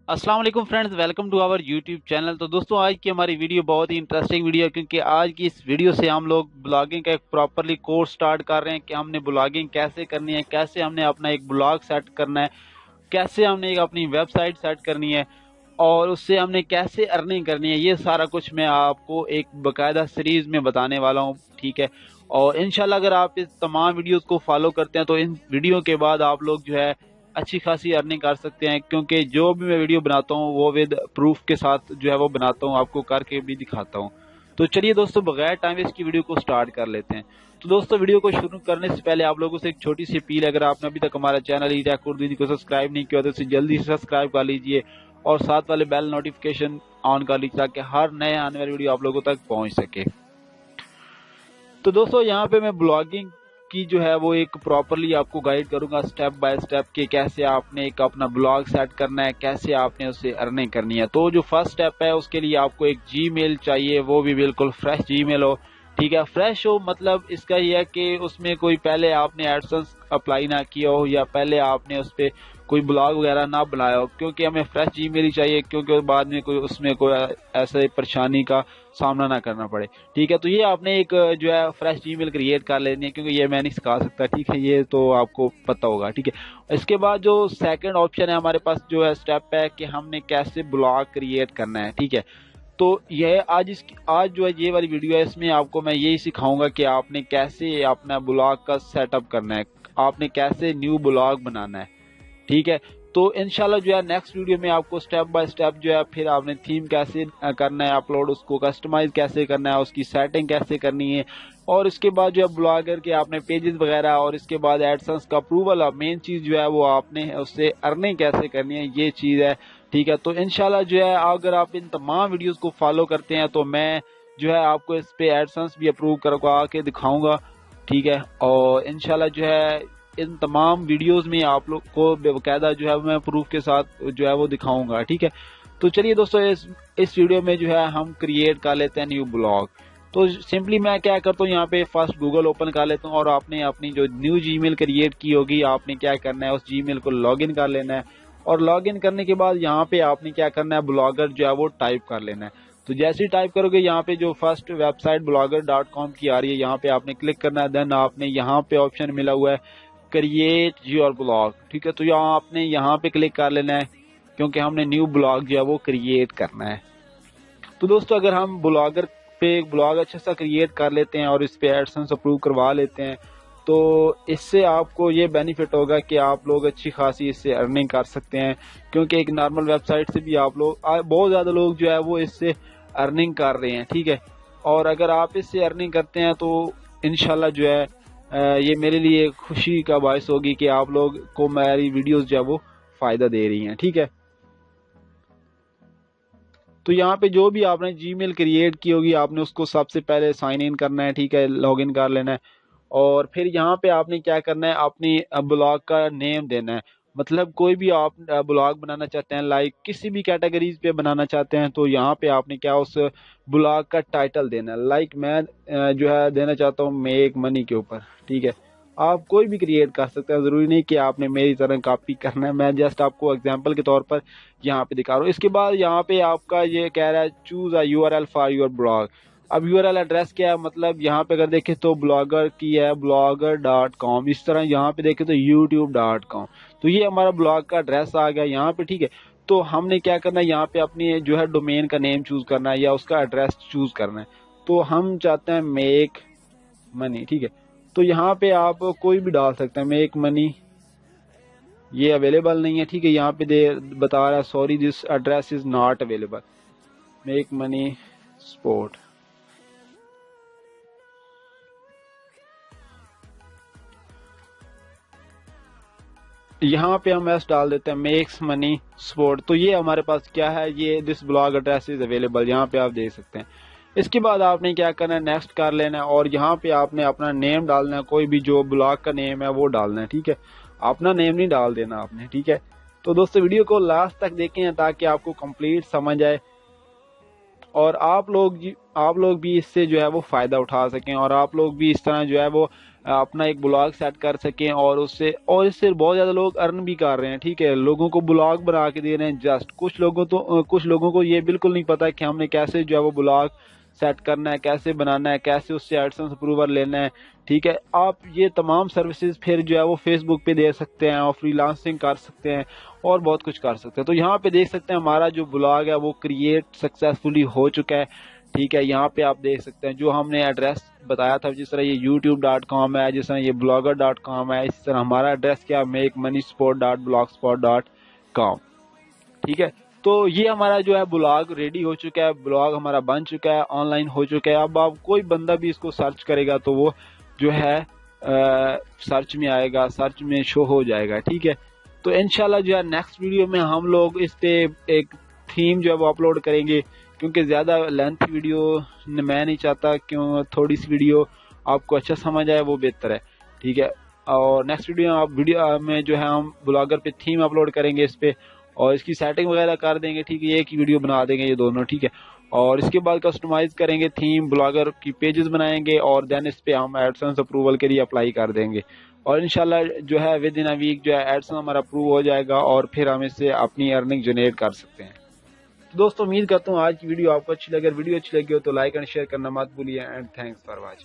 अस्सलाम वालेकुम friends, welcome to our YouTube channel. तो दोस्तों, आज की हमारी वीडियो बहुत ही इंटरेस्टिंग वीडियो है, क्योंकि आज की इस वीडियो से हम लोग ब्लॉगिंग का एक प्रॉपरली कोर्स स्टार्ट कर रहे हैं कि हमने ब्लॉगिंग कैसे करनी है, कैसे हमने अपना एक ब्लॉग सेट करना है, कैसे हमने एक अपनी वेबसाइट सेट करनी है और उससे हमने कैसे अर्निंग करनी है। ये सारा कुछ मैं आपको एक बाकायदा सीरीज में बताने वाला हूँ, ठीक है। और इंशाल्लाह अगर आप इस तमाम वीडियोस को फॉलो करते हैं तो इन वीडियो के बाद आप लोग जो है अच्छी खासी अर्निंग कर सकते हैं, क्योंकि जो भी मैं वीडियो बनाता हूँ वो विद प्रूफ के साथ जो है वो बनाता हूँ, आपको करके भी दिखाता हूँ। तो चलिए दोस्तों, बगैर टाइम वेस्ट की वीडियो को स्टार्ट कर लेते हैं। तो दोस्तों, वीडियो को शुरू करने से पहले आप लोगों से एक छोटी सी अपील है, अगर आपने अभी तक हमारा चैनल ईटेक उर्दू को सब्सक्राइब नहीं किया तो इसे जल्दी से सब्सक्राइब कर लीजिए और साथ वाले बेल नोटिफिकेशन ऑन कर लीजिए ताकि हर नए आने वाली वीडियो आप लोगों तक पहुंच सके। तो दोस्तों, यहाँ पे मैं ब्लॉगिंग की जो है वो एक प्रॉपरली आपको गाइड करूंगा स्टेप बाय स्टेप कि कैसे आपने एक अपना ब्लॉग सेट करना है, कैसे आपने उससे अर्निंग करनी है। तो जो फर्स्ट स्टेप है उसके लिए आपको एक जीमेल चाहिए, वो भी बिल्कुल फ्रेश जीमेल हो, ठीक है। फ्रेश हो मतलब इसका ये है कि उसमें कोई पहले आपने एडसेंस अप्लाई ना किया हो या पहले आपने उस पर कोई ब्लॉग वगैरह ना बनाया हो, क्योंकि हमें फ्रेश जीमेल ही चाहिए, क्योंकि बाद में कोई उसमें कोई ऐसे परेशानी का सामना ना करना पड़े, ठीक है। तो ये आपने एक जो है फ्रेश जीमेल क्रिएट कर लेनी है, क्योंकि ये मैं नहीं सिखा सकता, ठीक है, ये तो आपको पता होगा, ठीक है। इसके बाद जो सेकंड ऑप्शन है हमारे पास जो है स्टेप है कि हमने कैसे ब्लॉग क्रिएट करना है, ठीक है। तो यह आज जो है ये वाली वीडियो है, इसमें आपको मैं यही सिखाऊंगा कि आपने कैसे अपना ब्लॉग का सेटअप करना है, आपने कैसे न्यू ब्लॉग बनाना है, ठीक है। तो इंशाल्लाह जो है नेक्स्ट वीडियो में आपको स्टेप बाय स्टेप जो है फिर आपने थीम कैसे करना है अपलोड, उसको कस्टमाइज कैसे करना है, उसकी सेटिंग कैसे करनी है, और इसके बाद जो है ब्लॉगर के आपने पेजेस वगैरह, और इसके बाद एडसेंस का अप्रूवल, मेन चीज जो है वो आपने उससे अर्निंग कैसे करनी है, ये चीज है, ठीक है। तो इंशाल्लाह जो है अगर आप इन तमाम वीडियोस को फॉलो करते हैं तो मैं जो है आपको इस पे एडसेंस भी अप्रूव करवा के दिखाऊंगा, ठीक है। और इंशाल्लाह जो है इन तमाम वीडियोस में आप लोग को बेकायदा जो है मैं प्रूफ के साथ जो है वो दिखाऊंगा, ठीक है। तो चलिए दोस्तों, इस वीडियो में जो है हम क्रिएट कर लेते हैं न्यू ब्लॉग। तो सिंपली मैं क्या करता हूँ, यहाँ पे फर्स्ट गूगल ओपन कर लेता हूँ और आपने अपनी जो न्यू जीमेल क्रिएट की होगी आपने क्या करना है, उस जीमेल को लॉगिन कर लेना है, और लॉगिन करने के बाद यहाँ पे आपने क्या करना है, ब्लॉगर जो है वो टाइप कर लेना है। तो जैसे ही टाइप करोगे यहाँ पे जो फर्स्ट वेबसाइट blogger.com की आ रही है, यहाँ पे आपने क्लिक करना है। देन आपने यहाँ पे ऑप्शन मिला हुआ है क्रिएट योर ब्लॉग, ठीक है। तो यहाँ आपने यहाँ पे क्लिक कर लेना है, क्योंकि हमने न्यू ब्लॉग जो है वो क्रिएट करना है। तो दोस्तों, अगर हम ब्लॉगर पे एक ब्लॉग अच्छा सा क्रिएट कर लेते हैं और इस पे एडसेंस अप्रूव करवा लेते हैं, तो इससे आपको ये बेनिफिट होगा कि आप लोग अच्छी खासी इससे अर्निंग कर सकते हैं, क्योंकि एक नॉर्मल वेबसाइट से भी आप लोग बहुत ज़्यादा लोग जो है वो इससे अर्निंग कर रहे हैं, ठीक है। और अगर आप इससे अर्निंग करते हैं तो इंशाल्लाह जो है ये मेरे लिए खुशी का बायस होगी कि आप लोग को मेरी वीडियोस जो है वो फायदा दे रही हैं, ठीक है। तो यहाँ पे जो भी आपने जीमेल क्रिएट की होगी आपने उसको सबसे पहले साइन इन करना है, ठीक है, लॉगिन कर लेना है। और फिर यहाँ पे आपने क्या करना है, अपनी ब्लॉग का नेम देना है। मतलब कोई भी आप ब्लॉग बनाना चाहते हैं, लाइक किसी भी कैटेगरीज पे बनाना चाहते हैं, तो यहाँ पे आपने क्या उस ब्लॉग का टाइटल देना है। लाइक मैं जो है देना चाहता हूँ मेक मनी के ऊपर, ठीक है। आप कोई भी क्रिएट कर सकते हैं, जरूरी नहीं कि आपने मेरी तरह कॉपी करना है, मैं जस्ट आपको एग्जांपल के तौर पर यहाँ पे दिखा रहा हूँ। इसके बाद यहाँ पे आपका ये कह रहा है choose a URL for your blog. अब यूआरएल एड्रेस क्या है, मतलब यहाँ पे अगर देखें तो ब्लॉगर की है blogger.com, इस तरह यहाँ पे देखें तो youtube.com। तो ये हमारा ब्लॉग का एड्रेस आ गया यहाँ पे, ठीक है। तो हमने क्या करना है, यहाँ पे अपनी जो है डोमेन का नेम चूज करना है या उसका एड्रेस चूज करना है। तो हम चाहते हैं मेक मनी, ठीक है। तो यहाँ पे आप कोई भी डाल सकते हैं, मेक मनी, ये अवेलेबल नहीं है, ठीक है। यहाँ पे बता रहा है sorry this address is not available, make money sport. यहाँ पे हम एस डाल देते हैं मेक्स मनी स्पोर्ट। तो ये हमारे पास क्या है, ये this blog address is available, यहाँ पे आप देख सकते हैं। इसके बाद आपने क्या करना है, नेक्स्ट कर लेना है और यहाँ पे आपने अपना नेम डालना है, कोई भी जो ब्लॉग का नेम है वो डालना है, ठीक है। अपना नेम नहीं डाल देना आपने, ठीक है। तो दोस्तों, वीडियो को लास्ट तक देखें ताकि आपको कंप्लीट समझ आए और आप लोग भी इससे जो है वो फायदा उठा सकें और आप लोग भी इस तरह जो है वो اپنا ایک بلاگ سیٹ کر سکیں اور اس سے بہت زیادہ لوگ ارن بھی کر رہے ہیں. ٹھیک ہے, لوگوں کو بلاگ بنا کے دے رہے ہیں. جسٹ کچھ لوگوں کو یہ بالکل نہیں پتا کہ ہم نے کیسے جو ہے وہ بلاگ سیٹ کرنا ہے, کیسے بنانا ہے, کیسے اس سے ایڈسنس اپروول لینا ہے. ٹھیک ہے, آپ یہ تمام سروسز پھر جو ہے وہ فیس بک پہ دے سکتے ہیں اور فری لانسنگ کر سکتے ہیں اور بہت کچھ کر سکتے ہیں. تو یہاں پہ دیکھ سکتے ہیں ہمارا جو بلاگ ہے وہ کریٹ سکسیسفلی ہو چکا ہے. ٹھیک ہے, یہاں پہ آپ دیکھ سکتے ہیں جو ہم نے ایڈریس بتایا تھا, جس طرح یہ youtube.com ہے, جس طرح یہ blogger.com ہے, اسی طرح ہمارا ایڈریس کیا makemoneysport.blogspot.com. ٹھیک ہے, تو یہ ہمارا جو ہے بلاگ ریڈی ہو چکا ہے, بلاگ ہمارا بن چکا ہے, آن لائن ہو چکا ہے. اب آپ کوئی بندہ بھی اس کو سرچ کرے گا تو وہ جو ہے سرچ میں آئے گا, سرچ میں شو ہو جائے گا. ٹھیک ہے, تو انشاءاللہ جو ہے نیکسٹ ویڈیو میں ہم لوگ اس پہ ایک تھیم جو ہے وہ اپلوڈ کریں گے, کیونکہ زیادہ لینتھ ویڈیو میں نہیں چاہتا, کیوں تھوڑی سی ویڈیو آپ کو اچھا سمجھ آئے وہ بہتر ہے. ٹھیک ہے, اور نیکسٹ ویڈیو میں جو ہے ہم بلاگر پہ تھیم اپلوڈ کریں گے اس پہ, اور اس کی سیٹنگ وغیرہ کر دیں گے. ٹھیک ہے, ایک ہی ویڈیو بنا دیں گے یہ دونوں. ٹھیک ہے, اور اس کے بعد کسٹمائز کریں گے تھیم, بلاگر کی پیجز بنائیں گے اور دین اس پہ ہم ایڈسنس اپروول کے لیے اپلائی کر دیں گے, اور انشاءاللہ جو ہے ود ان اے ویک جو ہے ایڈسنس ہمارا اپروو ہو جائے گا اور پھر ہم اس سے اپنی ارننگ جنریٹ کر سکتے ہیں. دوستو امید کرتا ہوں آج کی ویڈیو آپ کو اچھی لگے. اگر ویڈیو اچھی لگی ہو تو لائک اینڈ شیئر کرنا مت بھولیے, اینڈ تھینکس فار واچنگ.